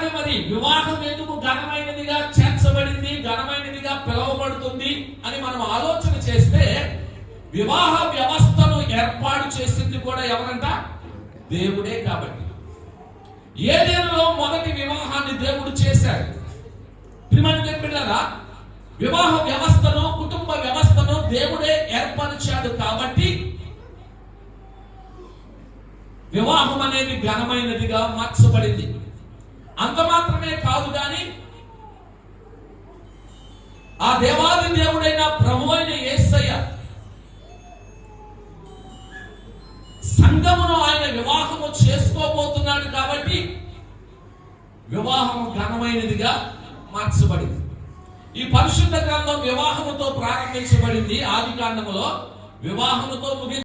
అలాగే మరి వివాహం ఎందుకు ఘనమైనదిగా చేర్చబడింది, ఘనమైనదిగా పిలువబడుతుంది అని మనం ఆలోచన చేస్తే, వివాహ వ్యవస్థను ఏర్పాటు చేసింది కూడా ఎవరంట? దేవుడే. కాబట్టి ఏదైనా మొదటి వివాహాన్ని దేవుడు చేశాడు. ప్రియమైన బిడ్డలారా, వివాహ వ్యవస్థను, కుటుంబ వ్యవస్థను దేవుడే ఏర్పరిచాడు. కాబట్టి వివాహం అనేది ఘనమైనదిగా మార్చబడింది. అంత మాత్రమే కాదు కానీ ఆ దేవాది దేవుడైన ప్రభువైన యేసయ్య సంఘమును ఆయన వివాహము చేసుకోబోతున్నాడు. కాబట్టి వివాహం ఘనమైనదిగా మార్చబడింది. ఈ పరిశుద్ధ గ్రంథం వివాహముతో ప్రారంభించబడింది. ఆది కాండములో వివాహముతో ముగి